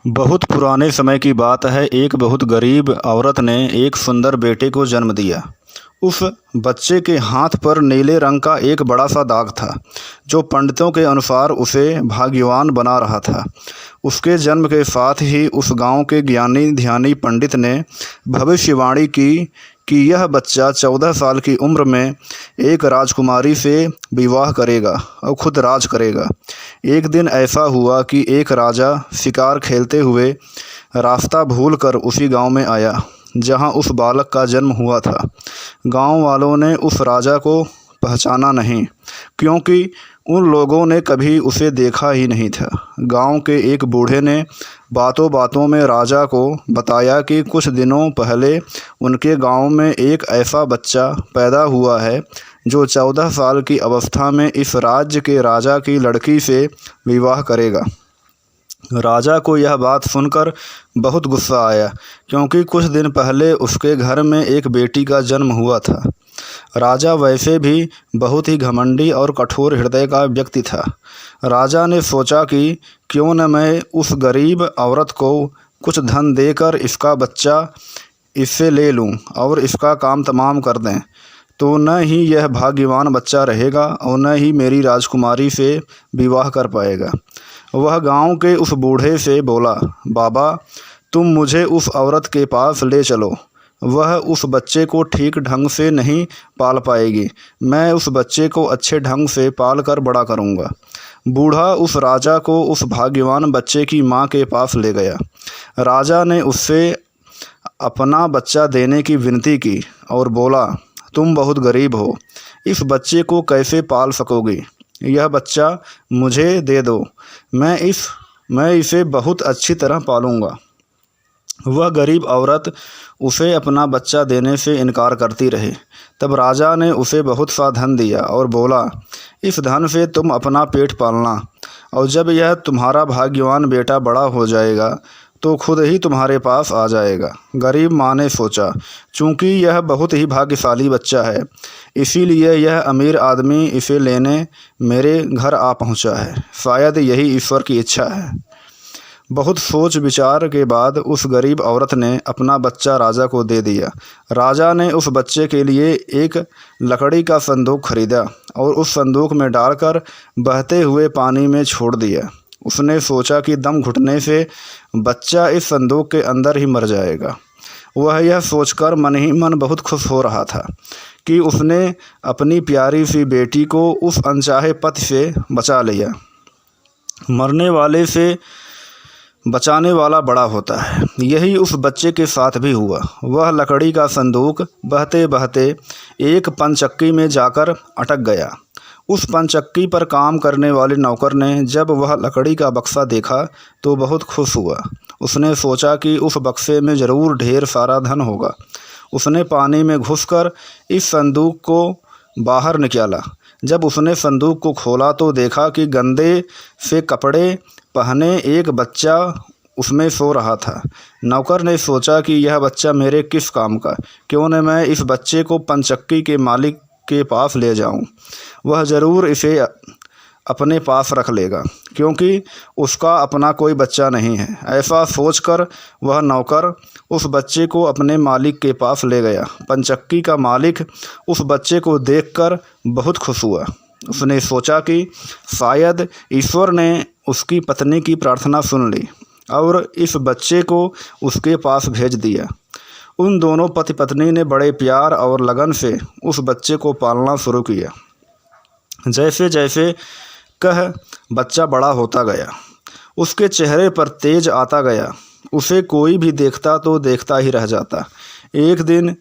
बहुत पुराने समय की बात है। एक बहुत गरीब औरत ने एक सुंदर बेटे को जन्म दिया। उस बच्चे के हाथ पर नीले रंग का एक बड़ा सा दाग था, जो पंडितों के अनुसार उसे भाग्यवान बना रहा था। उसके जन्म के साथ ही उस गांव के ज्ञानी ध्यानी पंडित ने भविष्यवाणी की कि यह बच्चा 14 साल की उम्र में एक राजकुमारी से विवाह करेगा और खुद राज करेगा। एक दिन ऐसा हुआ कि एक राजा शिकार खेलते हुए रास्ता भूलकर उसी गांव में आया जहां उस बालक का जन्म हुआ था। गांव वालों ने उस राजा को पहचाना नहीं, क्योंकि उन लोगों ने कभी उसे देखा ही नहीं था। गांव के एक बूढ़े ने बातों बातों में राजा को बताया कि कुछ दिनों पहले उनके गांव में एक ऐसा बच्चा पैदा हुआ है जो 14 साल की अवस्था में इस राज्य के राजा की लड़की से विवाह करेगा। राजा को यह बात सुनकर बहुत गुस्सा आया, क्योंकि कुछ दिन पहले उसके घर में एक बेटी का जन्म हुआ था। राजा वैसे भी बहुत ही घमंडी और कठोर हृदय का व्यक्ति था। राजा ने सोचा कि क्यों न मैं उस गरीब औरत को कुछ धन देकर इसका बच्चा इससे ले लूं और इसका काम तमाम कर दें, तो न ही यह भाग्यवान बच्चा रहेगा और न ही मेरी राजकुमारी से विवाह कर पाएगा। वह गांव के उस बूढ़े से बोला, बाबा, तुम मुझे उस औरत के पास ले चलो। वह उस बच्चे को ठीक ढंग से नहीं पाल पाएगी। मैं उस बच्चे को अच्छे ढंग से पाल कर बड़ा करूँगा। बूढ़ा उस राजा को उस भाग्यवान बच्चे की माँ के पास ले गया। राजा ने उससे अपना बच्चा देने की विनती की और बोला, तुम बहुत गरीब हो, इस बच्चे को कैसे पाल सकोगी? यह बच्चा मुझे दे दो, मैं इसे बहुत अच्छी तरह पालूँगा। वह गरीब औरत उसे अपना बच्चा देने से इनकार करती रही। तब राजा ने उसे बहुत सा धन दिया और बोला, इस धन से तुम अपना पेट पालना, और जब यह तुम्हारा भाग्यवान बेटा बड़ा हो जाएगा तो खुद ही तुम्हारे पास आ जाएगा। गरीब माँ ने सोचा, चूँकि यह बहुत ही भाग्यशाली बच्चा है, इसीलिए यह अमीर आदमी इसे लेने मेरे घर आ पहुँचा है। शायद यही ईश्वर की इच्छा है। बहुत सोच विचार के बाद उस गरीब औरत ने अपना बच्चा राजा को दे दिया। राजा ने उस बच्चे के लिए एक लकड़ी का संदूक खरीदा और उस संदूक में डालकर बहते हुए पानी में छोड़ दिया। उसने सोचा कि दम घुटने से बच्चा इस संदूक के अंदर ही मर जाएगा। वह यह सोचकर मन ही मन बहुत खुश हो रहा था कि उसने अपनी प्यारी सी बेटी को उस अनचाहे पति से बचा लिया। मरने वाले से बचाने वाला बड़ा होता है। यही उस बच्चे के साथ भी हुआ। वह लकड़ी का संदूक बहते बहते एक पनचक्की में जाकर अटक गया। उस पनचक्की पर काम करने वाले नौकर ने जब वह लकड़ी का बक्सा देखा तो बहुत खुश हुआ। उसने सोचा कि उस बक्से में ज़रूर ढेर सारा धन होगा। उसने पानी में घुसकर इस संदूक को बाहर निकाला। जब उसने संदूक को खोला तो देखा कि गंदे से कपड़े पहने एक बच्चा उसमें सो रहा था। नौकर ने सोचा कि यह बच्चा मेरे किस काम का, क्यों न मैं इस बच्चे को पनचक्की के मालिक के पास ले जाऊं। वह ज़रूर इसे अपने पास रख लेगा, क्योंकि उसका अपना कोई बच्चा नहीं है। ऐसा सोचकर वह नौकर उस बच्चे को अपने मालिक के पास ले गया। पनचक्की का मालिक उस बच्चे को देखकर बहुत खुश हुआ। उसने सोचा कि शायद ईश्वर ने उसकी पत्नी की प्रार्थना सुन ली और इस बच्चे को उसके पास भेज दिया। उन दोनों पति पत्नी ने बड़े प्यार और लगन से उस बच्चे को पालना शुरू किया। जैसे जैसे कह बच्चा बड़ा होता गया, उसके चेहरे पर तेज आता गया। उसे कोई भी देखता तो देखता ही रह जाता। एक दिन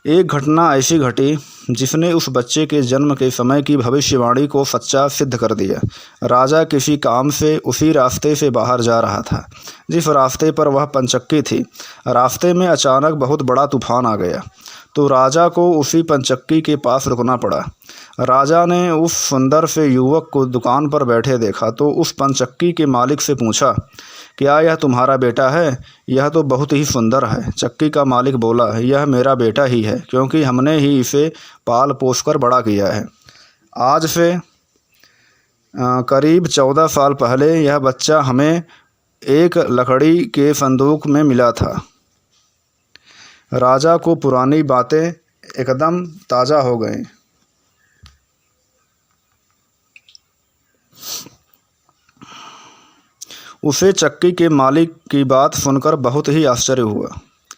एक घटना ऐसी घटी जिसने उस बच्चे के जन्म के समय की भविष्यवाणी को सच्चा सिद्ध कर दिया। राजा किसी काम से उसी रास्ते से बाहर जा रहा था जिस रास्ते पर वह पनचक्की थी। रास्ते में अचानक बहुत बड़ा तूफान आ गया, तो राजा को उसी पनचक्की के पास रुकना पड़ा। राजा ने उस सुंदर से युवक को दुकान पर बैठे देखा तो उस पनचक्की के मालिक से पूछा, क्या यह तुम्हारा बेटा है? यह तो बहुत ही सुंदर है। चक्की का मालिक बोला, यह मेरा बेटा ही है, क्योंकि हमने ही इसे पाल पोस कर बड़ा किया है। आज से करीब 14 साल पहले यह बच्चा हमें एक लकड़ी के संदूक में मिला था। राजा को पुरानी बातें एकदम ताज़ा हो गईं। उसे चक्की के मालिक की बात सुनकर बहुत ही आश्चर्य हुआ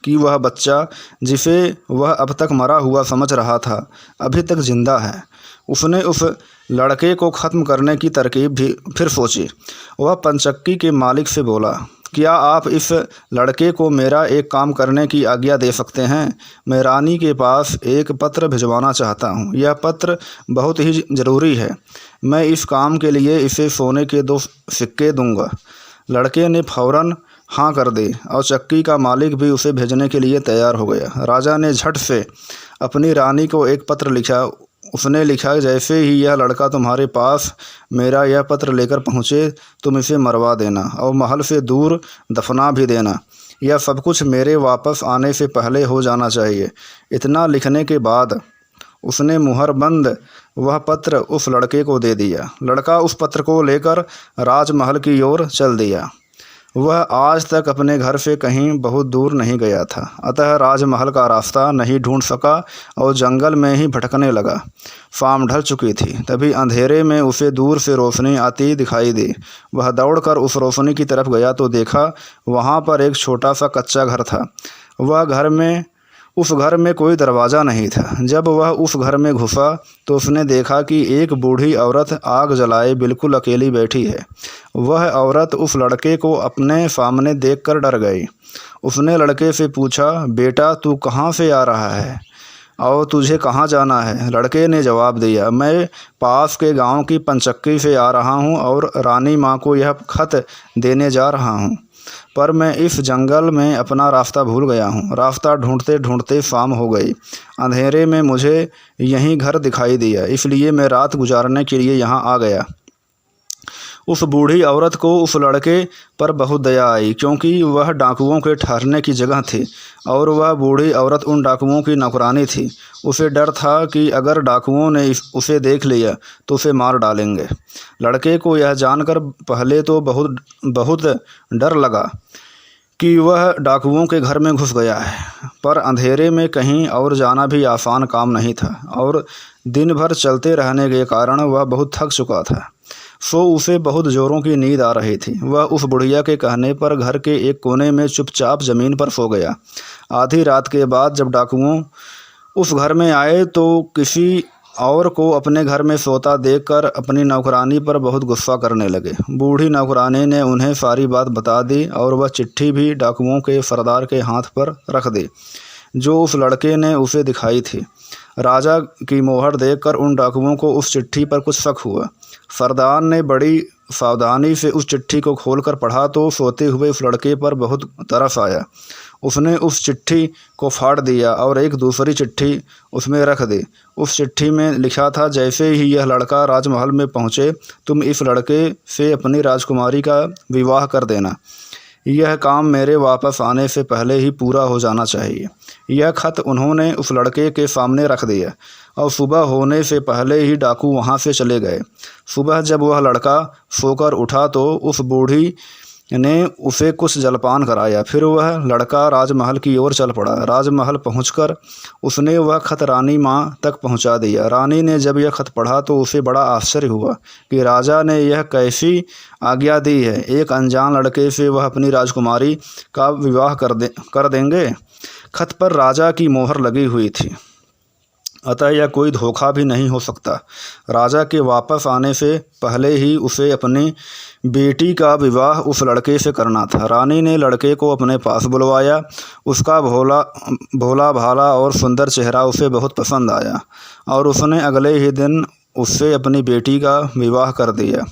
कि वह बच्चा, जिसे वह अब तक मरा हुआ समझ रहा था, अभी तक जिंदा है। उसने उस लड़के को ख़त्म करने की तरकीब भी फिर सोची। वह पनचक्की के मालिक से बोला, क्या आप इस लड़के को मेरा एक काम करने की आज्ञा दे सकते हैं? मैं रानी के पास एक पत्र भिजवाना चाहता हूँ। यह पत्र बहुत ही ज़रूरी है। मैं इस काम के लिए इसे सोने के 2 सिक्के दूंगा। लड़के ने फौरन हाँ कर दी और चक्की का मालिक भी उसे भेजने के लिए तैयार हो गया। राजा ने झट से अपनी रानी को एक पत्र लिखा। उसने लिखा, जैसे ही यह लड़का तुम्हारे पास मेरा यह पत्र लेकर पहुँचे, तुम इसे मरवा देना और महल से दूर दफना भी देना। यह सब कुछ मेरे वापस आने से पहले हो जाना चाहिए। इतना लिखने के बाद उसने मुहरबंद वह पत्र उस लड़के को दे दिया। लड़का उस पत्र को लेकर राजमहल की ओर चल दिया। वह आज तक अपने घर से कहीं बहुत दूर नहीं गया था, अतः राजमहल का रास्ता नहीं ढूंढ सका और जंगल में ही भटकने लगा। शाम ढल चुकी थी। तभी अंधेरे में उसे दूर से रोशनी आती दिखाई दी। वह दौड़कर उस रोशनी की तरफ गया तो देखा वहाँ पर एक छोटा सा कच्चा घर था। उस घर में कोई दरवाज़ा नहीं था। जब वह उस घर में घुसा तो उसने देखा कि एक बूढ़ी औरत आग जलाए बिल्कुल अकेली बैठी है। वह औरत उस लड़के को अपने सामने देखकर डर गई। उसने लड़के से पूछा, बेटा तू कहाँ से आ रहा है और तुझे कहाँ जाना है? लड़के ने जवाब दिया, मैं पास के गांव की पंचक्की से आ रहा हूँ और रानी माँ को यह खत देने जा रहा हूँ, पर मैं इस जंगल में अपना रास्ता भूल गया हूँ। रास्ता ढूंढते ढूंढते शाम हो गई। अंधेरे में मुझे यहीं घर दिखाई दिया, इसलिए मैं रात गुजारने के लिए यहाँ आ गया। उस बूढ़ी औरत को उस लड़के पर बहुत दया आई, क्योंकि वह डाकुओं के ठहरने की जगह थी और वह बूढ़ी औरत उन डाकुओं की नौकरानी थी। उसे डर था कि अगर डाकुओं ने उसे देख लिया तो उसे मार डालेंगे। लड़के को यह जानकर पहले तो बहुत डर लगा कि वह डाकुओं के घर में घुस गया है, पर अंधेरे में कहीं और जाना भी आसान काम नहीं था और दिन भर चलते रहने के कारण वह बहुत थक चुका था। सो उसे बहुत ज़ोरों की नींद आ रही थी। वह उस बुढ़िया के कहने पर घर के एक कोने में चुपचाप ज़मीन पर सो गया। आधी रात के बाद जब डाकुओं उस घर में आए तो किसी और को अपने घर में सोता देखकर अपनी नौकरानी पर बहुत गुस्सा करने लगे। बूढ़ी नौकरानी ने उन्हें सारी बात बता दी और वह चिट्ठी भी डाकुओं के सरदार के हाथ पर रख दी, जो उस लड़के ने उसे दिखाई थी। राजा की मोहर देखकर उन डाकुओं को उस चिट्ठी पर कुछ शक हुआ। सरदार ने बड़ी सावधानी से उस चिट्ठी को खोलकर पढ़ा तो सोते हुए उस लड़के पर बहुत तरस आया। उसने उस चिट्ठी को फाड़ दिया और एक दूसरी चिट्ठी उसमें रख दी। उस चिट्ठी में लिखा था, जैसे ही यह लड़का राजमहल में पहुँचे, तुम इस लड़के से अपनी राजकुमारी का विवाह कर देना। यह काम मेरे वापस आने से पहले ही पूरा हो जाना चाहिए। यह खत उन्होंने उस लड़के के सामने रख दिया और सुबह होने से पहले ही डाकू वहाँ से चले गए। सुबह जब वह लड़का सोकर उठा तो उस बूढ़ी ने उसे कुछ जलपान कराया। फिर वह लड़का राजमहल की ओर चल पड़ा। राजमहल पहुंचकर उसने वह खत रानी माँ तक पहुंचा दिया। रानी ने जब यह खत पढ़ा तो उसे बड़ा आश्चर्य हुआ कि राजा ने यह कैसी आज्ञा दी है। एक अनजान लड़के से वह अपनी राजकुमारी का विवाह कर देंगे। खत पर राजा की मोहर लगी हुई थी, अतः यह कोई धोखा भी नहीं हो सकता। राजा के वापस आने से पहले ही उसे अपनी बेटी का विवाह उस लड़के से करना था। रानी ने लड़के को अपने पास बुलवाया। उसका भोला भाला और सुंदर चेहरा उसे बहुत पसंद आया और उसने अगले ही दिन उससे अपनी बेटी का विवाह कर दिया।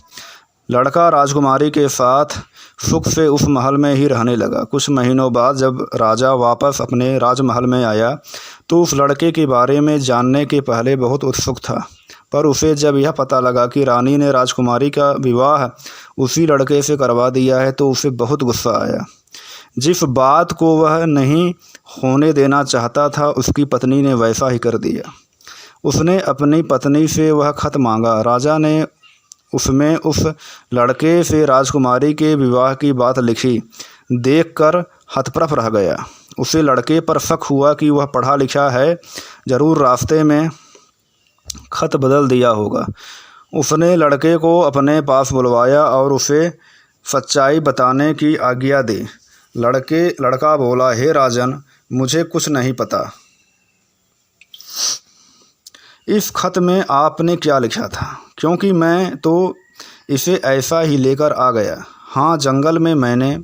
लड़का राजकुमारी के साथ सुख से उस महल में ही रहने लगा। कुछ महीनों बाद जब राजा वापस अपने राजमहल में आया तो उस लड़के के बारे में जानने के पहले बहुत उत्सुक था, पर उसे जब यह पता लगा कि रानी ने राजकुमारी का विवाह उसी लड़के से करवा दिया है तो उसे बहुत गुस्सा आया। जिस बात को वह नहीं होने देना चाहता था उसकी पत्नी ने वैसा ही कर दिया। उसने अपनी पत्नी से वह खत मांगा। राजा ने उसमें उस लड़के से राजकुमारी के विवाह की बात लिखी देखकर हतप्रभ रह गया। उसे लड़के पर शक हुआ कि वह पढ़ा लिखा है, ज़रूर रास्ते में खत बदल दिया होगा। उसने लड़के को अपने पास बुलवाया और उसे सच्चाई बताने की आज्ञा दी। लड़का बोला, हे राजन, मुझे कुछ नहीं पता। इस खत में आपने क्या लिखा था? क्योंकि मैं तो इसे ऐसा ही लेकर आ गया। हाँ, जंगल में मैंने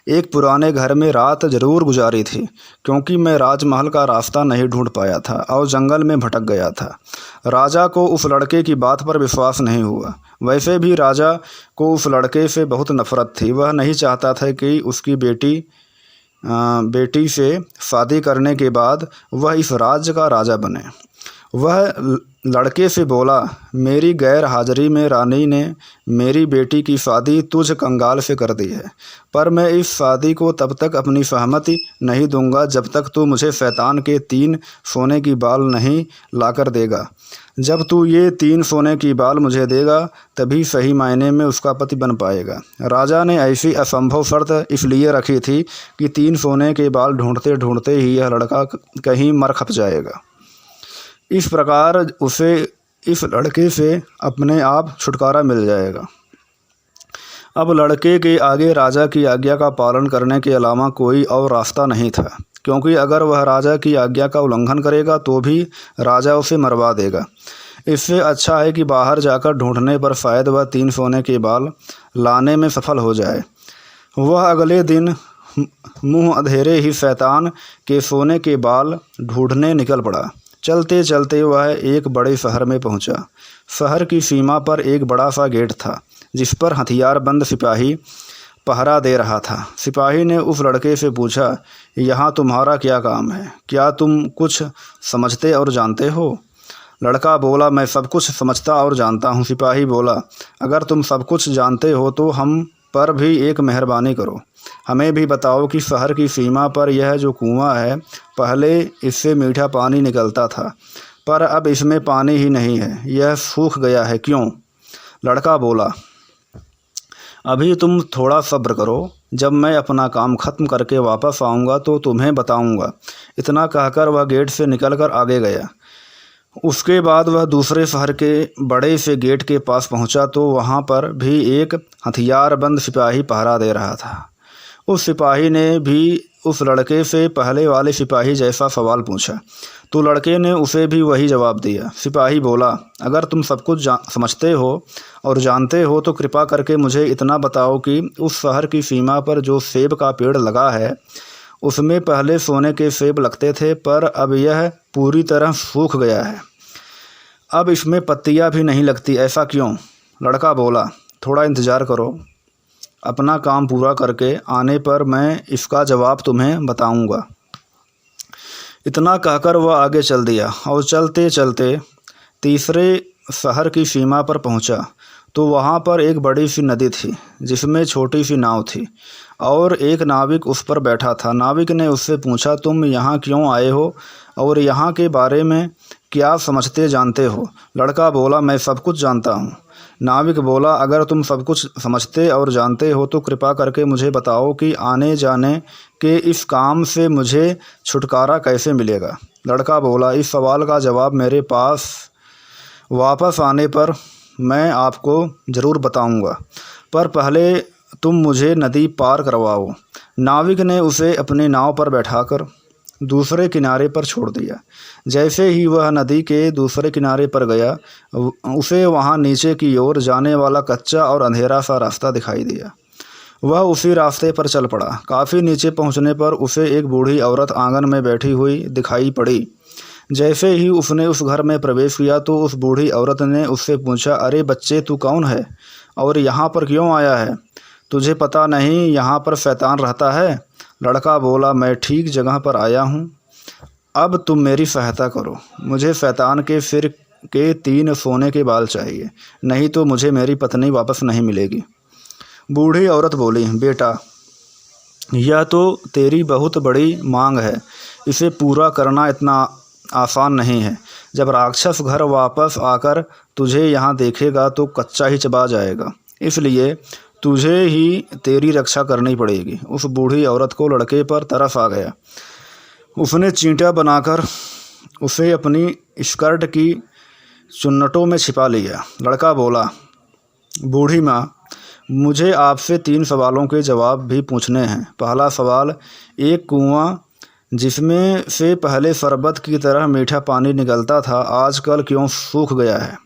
एक पुराने घर में रात ज़रूर गुजारी थी, क्योंकि मैं राजमहल का रास्ता नहीं ढूंढ पाया था और जंगल में भटक गया था। राजा को उस लड़के की बात पर विश्वास नहीं हुआ। वैसे भी राजा को उस लड़के से बहुत नफरत थी। वह नहीं चाहता था कि उसकी बेटी से शादी करने के बाद वह इस राज्य का राजा बने। वह लड़के से बोला, मेरी गैर हाजिरी में रानी ने मेरी बेटी की शादी तुझ कंगाल से कर दी है, पर मैं इस शादी को तब तक अपनी सहमति नहीं दूंगा जब तक तू मुझे शैतान के 3 सोने की बाल नहीं लाकर देगा। जब तू ये 3 सोने की बाल मुझे देगा तभी सही मायने में उसका पति बन पाएगा। राजा ने ऐसी असंभव शर्त इसलिए रखी थी कि 3 सोने के बाल ढूंढते ढूंढते ही यह लड़का कहीं मर खप जाएगा। इस प्रकार उसे इस लड़के से अपने आप छुटकारा मिल जाएगा। अब लड़के के आगे राजा की आज्ञा का पालन करने के अलावा कोई और रास्ता नहीं था, क्योंकि अगर वह राजा की आज्ञा का उल्लंघन करेगा तो भी राजा उसे मरवा देगा। इससे अच्छा है कि बाहर जाकर ढूंढने पर शायद वह 3 सोने के बाल लाने में सफल हो जाए। वह अगले दिन मुँह अंधेरे ही शैतान के सोने के बाल ढूंढने निकल पड़ा। चलते चलते वह एक बड़े शहर में पहुंचा। शहर की सीमा पर एक बड़ा सा गेट था, जिस पर हथियारबंद सिपाही पहरा दे रहा था। सिपाही ने उस लड़के से पूछा, यहाँ तुम्हारा क्या काम है? क्या तुम कुछ समझते और जानते हो? लड़का बोला, मैं सब कुछ समझता और जानता हूँ। सिपाही बोला, अगर तुम सब कुछ जानते हो तो हम पर भी एक मेहरबानी करो। हमें भी बताओ कि शहर की सीमा पर यह जो कुआं है, पहले इससे मीठा पानी निकलता था, पर अब इसमें पानी ही नहीं है, यह सूख गया है, क्यों? लड़का बोला, अभी तुम थोड़ा सब्र करो, जब मैं अपना काम ख़त्म करके वापस आऊँगा तो तुम्हें बताऊँगा। इतना कहकर वह गेट से निकलकर आगे गया। उसके बाद वह दूसरे शहर के बड़े से गेट के पास पहुंचा तो वहां पर भी एक हथियारबंद सिपाही पहरा दे रहा था। उस सिपाही ने भी उस लड़के से पहले वाले सिपाही जैसा सवाल पूछा, तो लड़के ने उसे भी वही जवाब दिया। सिपाही बोला, अगर तुम सब कुछ समझते हो और जानते हो तो कृपा करके मुझे इतना बताओ कि उस शहर की सीमा पर जो सेब का पेड़ लगा है, उसमें पहले सोने के सेब लगते थे, पर अब यह पूरी तरह सूख गया है। अब इसमें पत्तियां भी नहीं लगती, ऐसा क्यों? लड़का बोला, थोड़ा इंतज़ार करो, अपना काम पूरा करके आने पर मैं इसका जवाब तुम्हें बताऊंगा। इतना कहकर वह आगे चल दिया और चलते चलते तीसरे शहर की सीमा पर पहुंचा तो वहां पर एक बड़ी सी नदी थी, जिसमें छोटी सी नाव थी और एक नाविक उस पर बैठा था। नाविक ने उससे पूछा, तुम यहाँ क्यों आए हो और यहाँ के बारे में क्या समझते जानते हो? लड़का बोला, मैं सब कुछ जानता हूँ। नाविक बोला, अगर तुम सब कुछ समझते और जानते हो तो कृपा करके मुझे बताओ कि आने जाने के इस काम से मुझे छुटकारा कैसे मिलेगा? लड़का बोला, इस सवाल का जवाब मेरे पास वापस आने पर मैं आपको ज़रूर बताऊंगा, पर पहले तुम मुझे नदी पार करवाओ। नाविक ने उसे अपनी नाव पर बैठाकर दूसरे किनारे पर छोड़ दिया। जैसे ही वह नदी के दूसरे किनारे पर गया, उसे वहां नीचे की ओर जाने वाला कच्चा और अंधेरा सा रास्ता दिखाई दिया। वह उसी रास्ते पर चल पड़ा। काफ़ी नीचे पहुंचने पर उसे एक बूढ़ी औरत आंगन में बैठी हुई दिखाई पड़ी। जैसे ही उसने उस घर में प्रवेश किया तो उस बूढ़ी औरत ने उससे पूछा, अरे बच्चे, तू कौन है और यहाँ पर क्यों आया है? तुझे पता नहीं यहाँ पर शैतान रहता है? लड़का बोला, मैं ठीक जगह पर आया हूँ। अब तुम मेरी सहायता करो, मुझे शैतान के सिर के 3 सोने के बाल चाहिए, नहीं तो मुझे मेरी पत्नी वापस नहीं मिलेगी। बूढ़ी औरत बोली, बेटा, यह तो तेरी बहुत बड़ी मांग है, इसे पूरा करना इतना आसान नहीं है। जब राक्षस घर वापस आकर तुझे यहाँ देखेगा तो कच्चा ही चबा जाएगा, इसलिए तुझे ही तेरी रक्षा करनी पड़ेगी। उस बूढ़ी औरत को लड़के पर तरस आ गया। उसने चींटा बनाकर उसे अपनी स्कर्ट की चुन्नटों में छिपा लिया। लड़का बोला, बूढ़ी माँ, मुझे आपसे 3 सवालों के जवाब भी पूछने हैं। पहला सवाल, एक कुआं जिसमें से पहले शरबत की तरह मीठा पानी निकलता था आजकल क्यों सूख गया है?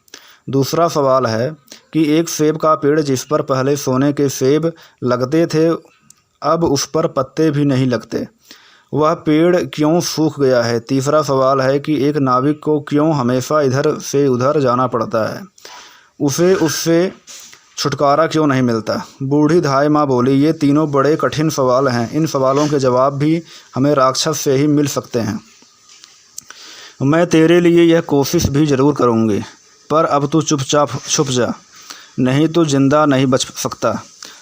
दूसरा सवाल है कि एक सेब का पेड़ जिस पर पहले सोने के सेब लगते थे अब उस पर पत्ते भी नहीं लगते, वह पेड़ क्यों सूख गया है? तीसरा सवाल है कि एक नाविक को क्यों हमेशा इधर से उधर जाना पड़ता है, उसे उससे छुटकारा क्यों नहीं मिलता? बूढ़ी धाय माँ बोली, ये तीनों बड़े कठिन सवाल हैं। इन सवालों के जवाब भी हमें राक्षस से ही मिल सकते हैं। मैं तेरे लिए यह कोशिश भी ज़रूर करूँगी, पर अब तू चुपचाप छुप जा, नहीं तो जिंदा नहीं बच सकता।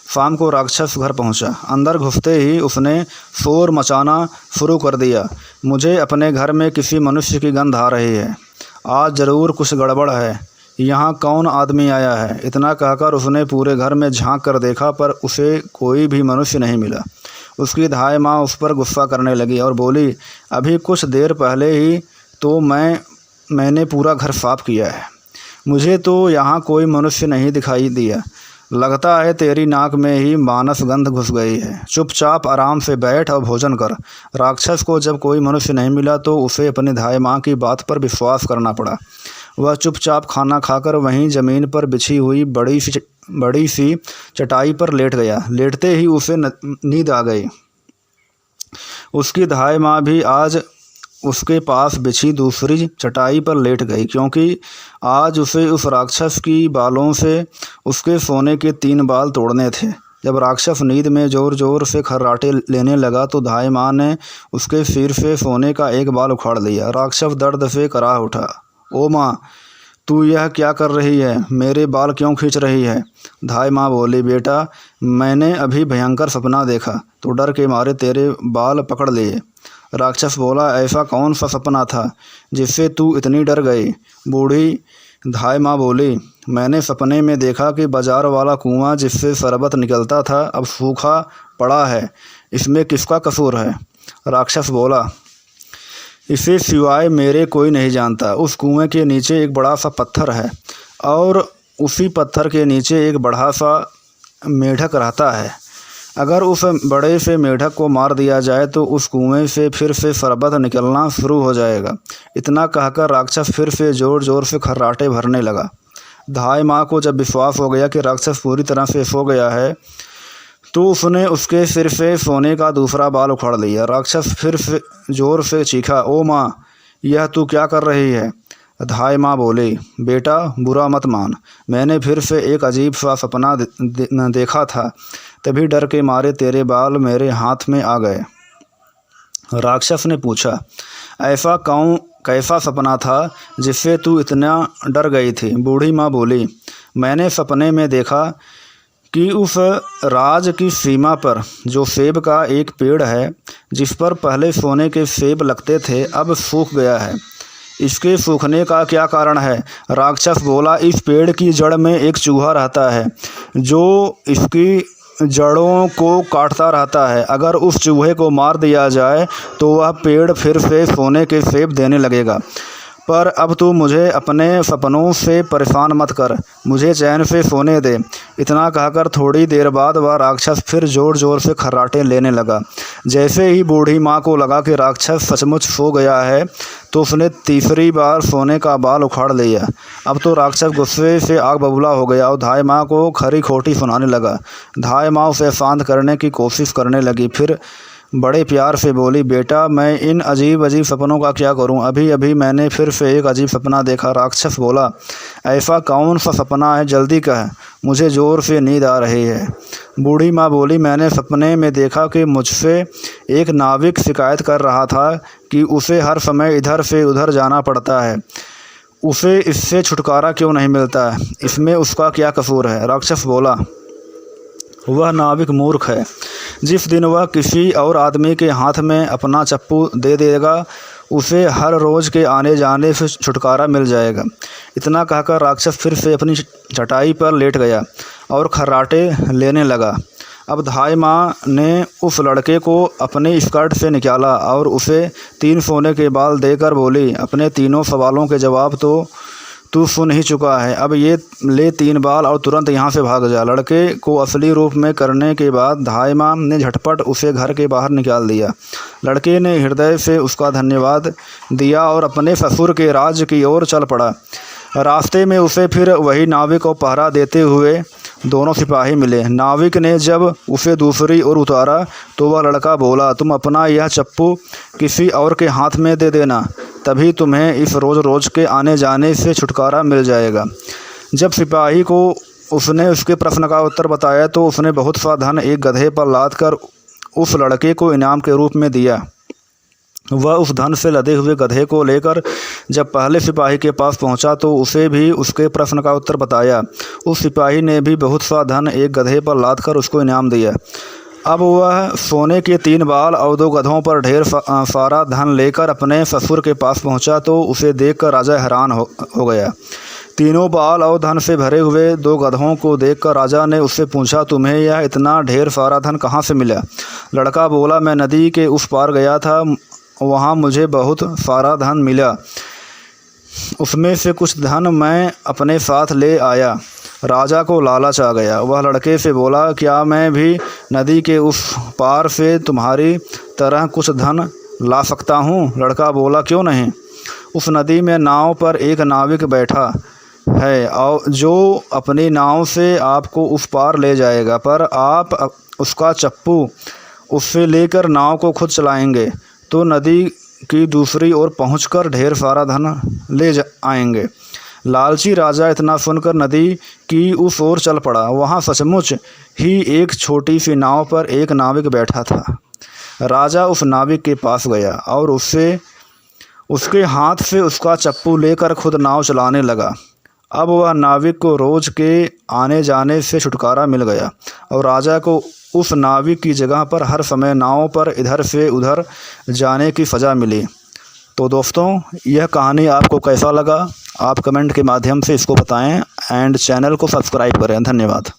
शाम को राक्षस घर पहुंचा। अंदर घुसते ही उसने शोर मचाना शुरू कर दिया। मुझे अपने घर में किसी मनुष्य की गंध आ रही है, आज ज़रूर कुछ गड़बड़ है। यहाँ कौन आदमी आया है? इतना कहकर उसने पूरे घर में झांक कर देखा, पर उसे कोई भी मनुष्य नहीं मिला। उसकी धाय माँ उस पर गुस्सा करने लगी और बोली, अभी कुछ देर पहले ही तो मैंने पूरा घर साफ किया है, मुझे तो यहाँ कोई मनुष्य नहीं दिखाई दिया। लगता है तेरी नाक में ही मानस गंध घुस गई है। चुपचाप आराम से बैठ और भोजन कर। राक्षस को जब कोई मनुष्य नहीं मिला तो उसे अपनी धाय माँ की बात पर विश्वास करना पड़ा। वह चुपचाप खाना खाकर वहीं ज़मीन पर बिछी हुई बड़ी सी चटाई पर लेट गया। लेटते ही उसे नींद आ गई। उसकी धाय माँ भी आज उसके पास बिछी दूसरी चटाई पर लेट गई, क्योंकि आज उसे उस राक्षस की बालों से उसके सोने के 3 बाल तोड़ने थे। जब राक्षस नींद में ज़ोर ज़ोर से खर्राटे लेने लगा तो धाय माँ ने उसके सिर से सोने का एक बाल उखाड़ लिया। राक्षस दर्द से कराह उठा। ओ माँ, तू यह क्या कर रही है? मेरे बाल क्यों खींच रही है? धाय माँ बोली, बेटा, मैंने अभी भयंकर सपना देखा तो डर के मारे तेरे बाल पकड़ लिए। राक्षस बोला, ऐसा कौन सा सपना था जिससे तू इतनी डर गई? बूढ़ी धाय माँ बोली, मैंने सपने में देखा कि बाजार वाला कुआं जिससे शरबत निकलता था अब सूखा पड़ा है, इसमें किसका कसूर है? राक्षस बोला, इसे सिवाय मेरे कोई नहीं जानता। उस कुएं के नीचे एक बड़ा सा पत्थर है और उसी पत्थर के नीचे एक बड़ा सा मेढक रहता है। अगर उस बड़े से मेढक को मार दिया जाए तो उस कुएं से फिर से शरबत निकलना शुरू हो जाएगा। इतना कहकर राक्षस फिर से ज़ोर ज़ोर से खर्राटे भरने लगा। धाय माँ को जब विश्वास हो गया कि राक्षस पूरी तरह से सो गया है तो उसने उसके सिर से सोने का दूसरा बाल उखाड़ लिया। राक्षस फिर से ज़ोर से चीखा, ओ माँ, यह तू क्या कर रही है? धाय माँ बोली, बेटा, बुरा मत मान, मैंने फिर से एक अजीब सा सपना देखा था, तभी डर के मारे तेरे बाल मेरे हाथ में आ गए। राक्षस ने पूछा, ऐसा कैसा सपना था जिससे तू इतना डर गई थी? बूढ़ी माँ बोली, मैंने सपने में देखा कि उस राज की सीमा पर जो सेब का एक पेड़ है जिस पर पहले सोने के सेब लगते थे अब सूख गया है। इसके सूखने का क्या कारण है? राक्षस बोला, इस पेड़ की जड़ में एक चूहा रहता है जो इसकी जड़ों को काटता रहता है। अगर उस चूहे को मार दिया जाए तो वह पेड़ फिर से सोने के सेब देने लगेगा। पर अब तू मुझे अपने सपनों से परेशान मत कर, मुझे चैन से सोने दे। इतना कहकर थोड़ी देर बाद वह राक्षस फिर ज़ोर ज़ोर से खर्राटे लेने लगा। जैसे ही बूढ़ी माँ को लगा कि राक्षस सचमुच सो गया है तो उसने तीसरी बार सोने का बाल उखाड़ लिया। अब तो राक्षस गुस्से से आग बबूला हो गया और धाय माँ को खरी खोटी सुनाने लगा। धाय माँ उसे शांत करने की कोशिश करने लगी, फिर बड़े प्यार से बोली, बेटा, मैं इन अजीब अजीब सपनों का क्या करूं? अभी अभी मैंने फिर से एक अजीब सपना देखा। राक्षस बोला, ऐसा कौन सा सपना है? जल्दी कह, मुझे ज़ोर से नींद आ रही है। बूढ़ी माँ बोली, मैंने सपने में देखा कि मुझसे एक नाविक शिकायत कर रहा था कि उसे हर समय इधर से उधर जाना पड़ता है, उसे इससे छुटकारा क्यों नहीं मिलता है? इसमें उसका क्या कसूर है? राक्षस बोला, वह नाविक मूर्ख है। जिस दिन वह किसी और आदमी के हाथ में अपना चप्पू दे देगा उसे हर रोज़ के आने जाने से छुटकारा मिल जाएगा। इतना कहकर राक्षस फिर से अपनी चटाई पर लेट गया और खर्राटे लेने लगा। अब धाई माँ ने उस लड़के को अपने स्कर्ट से निकाला और उसे 3 सोने के बाल देकर बोली, अपने तीनों सवालों के जवाब तो तू सुन ही चुका है, अब ये ले 3 बाल और तुरंत यहाँ से भाग जा। लड़के को असली रूप में करने के बाद धाई माँ ने झटपट उसे घर के बाहर निकाल दिया। लड़के ने हृदय से उसका धन्यवाद दिया और अपने ससुर के राज्य की ओर चल पड़ा। रास्ते में उसे फिर वही नाविक को पहरा देते हुए दोनों सिपाही मिले। नाविक ने जब उसे दूसरी ओर उतारा तो वह लड़का बोला, तुम अपना यह चप्पू किसी और के हाथ में दे देना, तभी तुम्हें इस रोज़ के आने जाने से छुटकारा मिल जाएगा। जब सिपाही को उसने उसके प्रश्न का उत्तर बताया तो उसने बहुत सा धन एक गधे पर लाद कर उस लड़के को इनाम के रूप में दिया। वह उस धन से लदे हुए गधे को लेकर जब पहले सिपाही के पास पहुंचा तो उसे भी उसके प्रश्न का उत्तर बताया। उस सिपाही ने भी बहुत सा धन एक गधे पर लाद कर उसको इनाम दिया। अब वह सोने के 3 बाल और 2 गधों पर ढेर सारा धन लेकर अपने ससुर के पास पहुंचा तो उसे देखकर राजा हैरान हो गया। तीनों बाल और धन से भरे हुए 2 गधों को देखकर राजा ने उससे पूछा, तुम्हें यह इतना ढेर सारा धन कहाँ से मिला? लड़का बोला, मैं नदी के उस पार गया था, वहाँ मुझे बहुत सारा धन मिला, उसमें से कुछ धन मैं अपने साथ ले आया। राजा को लालच आ गया। वह लड़के से बोला, क्या मैं भी नदी के उस पार से तुम्हारी तरह कुछ धन ला सकता हूँ? लड़का बोला, क्यों नहीं। उस नदी में नाव पर एक नाविक बैठा है और जो अपनी नाव से आपको उस पार ले जाएगा, पर आप उसका चप्पू उससे लेकर नाव को खुद चलाएंगे तो नदी की दूसरी ओर पहुंचकर ढेर सारा धन ले आएंगे। लालची राजा इतना सुनकर नदी की उस ओर चल पड़ा। वहां सचमुच ही एक छोटी सी नाव पर एक नाविक बैठा था। राजा उस नाविक के पास गया और उसके हाथ से उसका चप्पू लेकर खुद नाव चलाने लगा। अब वह नाविक को रोज़ के आने जाने से छुटकारा मिल गया और राजा को उस नाविक की जगह पर हर समय नाव पर इधर से उधर जाने की सज़ा मिली। तो दोस्तों, यह कहानी आपको कैसा लगा? आप कमेंट के माध्यम से इसको बताएं एंड चैनल को सब्सक्राइब करें। धन्यवाद।